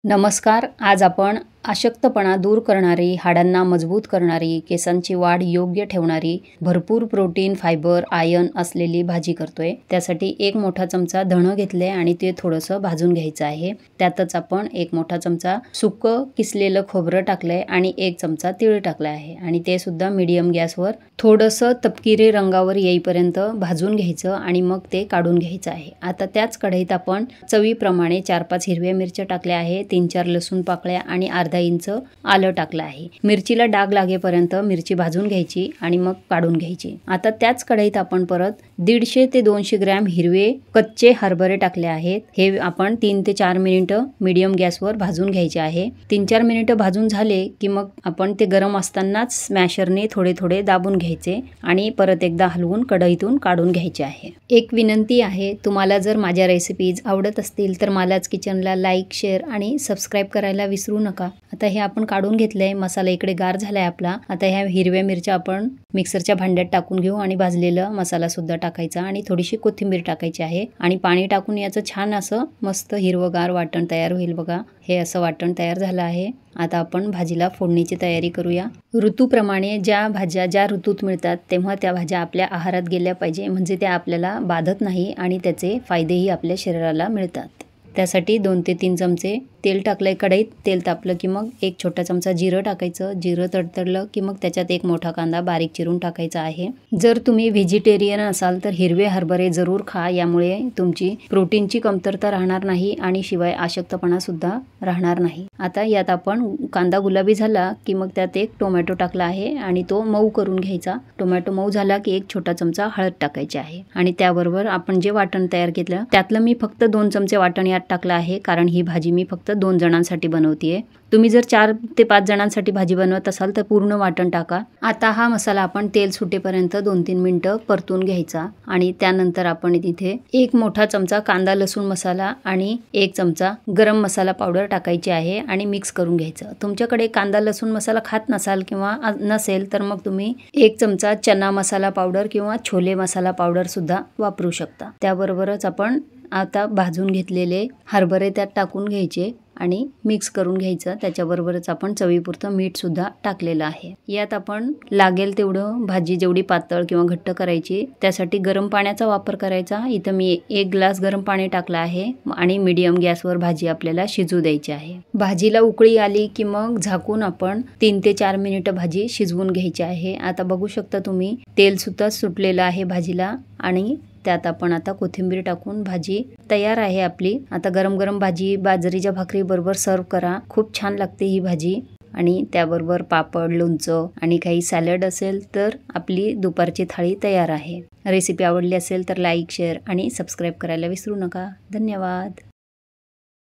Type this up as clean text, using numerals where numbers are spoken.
नमस्कार. आज आपण अशक्तपणा दूर करणारी, हाडांना मजबूत करणारी, केसांची वाढ योग्य ठेवणारी, भरपूर प्रोटीन, फायबर, आयर्न असलेली भाजी करतोय. त्यासाठी एक मोठा चमचा धणं घेतले आणि ते थोडंसं भाजून घ्यायचं आहे. त्यातच आपण एक मोठा चमचा सुकं किसलेलं खोबरं टाकलंय आणि एक चमचा तीळ टाकला आहे आणि ते सुद्धा मीडियम गॅसवर थोडंसं तपकिरी रंगावर येईपर्यंत भाजून घ्यायचं आणि मग ते काढून घ्यायचं आहे. आता त्याच कढईत आपण चवीप्रमाणे 4-5 हिरव्या मिरच्या टाकल्या आहेत, 3-4 लसूण पाकळ्या आणि अर्धा इंच आलं टाकलं आहे. मिरचीला डाग लागेपर्यंत मिरची भाजून घ्यायची आणि मग काढून घ्यायची. आता त्याच कढईत आपण परत 150 ते 200 ग्रॅम हिरवे कच्चे हरभरे टाकले आहेत. हे आपण 3 ते 4 मिनिटं मीडियम गॅसवर भाजून घ्यायचे आहे. 3-4 मिनिटं भाजून झाले की मग आपण ते गरम असतानाच स्मॅशरने थोडे थोडे दाबून घ्यायचे आणि परत एकदा हलवून कढईतून काढून घ्यायचे आहे. एक विनंती आहे, तुम्हाला जर माझ्या रेसिपीज आवडत असतील तर मालाच किचनला लाईक, शेअर आणि सबस्क्राईब करायला विसरू नका. आता हे आपण काढून घेतलंय. मसाला इकडे गार झालाय आपला. आता ह्या हिरव्या मिरच्या आपण मिक्सरच्या भांड्यात टाकून घेऊ आणि भाजलेला मसाला सुद्धा टाकायचा आणि थोडीशी कोथिंबीर टाकायची आहे आणि पाणी टाकून याचं छान असं मस्त हिरवगार वाटण तयार होईल बघा. हे असं वाटण तयार झालं आहे. आता आपण भाजीला फोडणीची तयारी करूया. ऋतूप्रमाणे ज्या भाज्या ज्या ऋतूत मिळतात तेव्हा त्या भाज्या आपल्या आहारात गेल्या पाहिजे, म्हणजे त्या आपल्याला बाधत नाही आणि त्याचे फायदेही आपल्या शरीराला मिळतात. त्यासाठी 2 ते 3 चमचे तेल टाकलंय कढईत. तेल तापलं की मग एक छोटा चमचा जिरं टाकायचं. जिरं तडतडलं की मग त्याच्यात एक मोठा कांदा बारीक चिरून टाकायचा आहे. जर तुम्ही व्हेजिटेरियन असाल तर हिरवे हरभरे जरूर खा. यामुळे तुमची प्रोटीनची कमतरता राहणार नाही आणि शिवाय अशक्तपणा सुद्धा राहणार नाही. आता यात आपण कांदा गुलाबी झाला की मग त्यात एक टोमॅटो टाकला आहे आणि तो मऊ करून घ्यायचा. टोमॅटो मऊ झाला की एक छोटा चमचा हळद टाकायची आहे आणि त्याबरोबर आपण जे वाटण तयार केलं त्यातलं मी फक्त 2 चमचे वाटण यात टाकलं आहे, कारण ही भाजी मी फक्त 2 जणांसाठी बनवतीये. तुम्ही जर 4 ते 5 जणांसाठी भाजी बनवत असाल तर पूर्ण वाटण टाका. आता हा मसाला आपण तेल सुटेपर्यंत 2-3 मिनिटं परतून घ्यायचा आणि त्यानंतर आपण तिथे एक मोठा चमचा कांदा लसूण मसाला आणि 1 चमचा गरम मसाला पावडर टाकायची आहे आणि मिक्स करून घ्यायचं. तुमच्याकडे कांदा लसूण मसाला खात नसाल किंवा नसेल तर मग तुम्ही 1 चमचा चना मसाला पावडर किंवा छोले मसाला पावडर सुद्धा वापरू शकता. त्याबरोबरच आपण आता भाजून घेतलेले हरभरे त्यात टाकून घ्यायचे आणि मिक्स करून घ्यायचं. त्याच्याबरोबरच आपण चवीपुरतं मीठ सुद्धा टाकलेलं आहे. यात आपण लागेल तेवढं भाजी जेवढी पातळ किंवा घट्ट करायची त्यासाठी गरम पाण्याचा वापर करायचा. इथं मी 1 ग्लास गरम पाणी टाकलं आहे आणि मीडियम गॅसवर भाजी आपल्याला शिजू द्यायची आहे. भाजीला उकळी आली की मग झाकून आपण 3 ते 4 मिनिटं भाजी शिजवून घ्यायची आहे. आता बघू शकता तुम्ही तेल सुद्धा सुटलेलं आहे भाजीला आणि त्यात आपण आता कोथिंबीर टाकून भाजी तयार आहे आपली. आता गरम गरम भाजी बाजरीच्या भाकरी बरोबर सर्व करा. खूप छान लागते ही भाजी आणि त्याबरोबर पापड, लोणचं आणि काही सॅलड असेल तर आपली दुपारची थाळी तयार आहे. रेसिपी आवडली असेल तर लाईक, शेअर आणि सबस्क्राईब करायला विसरू नका. धन्यवाद.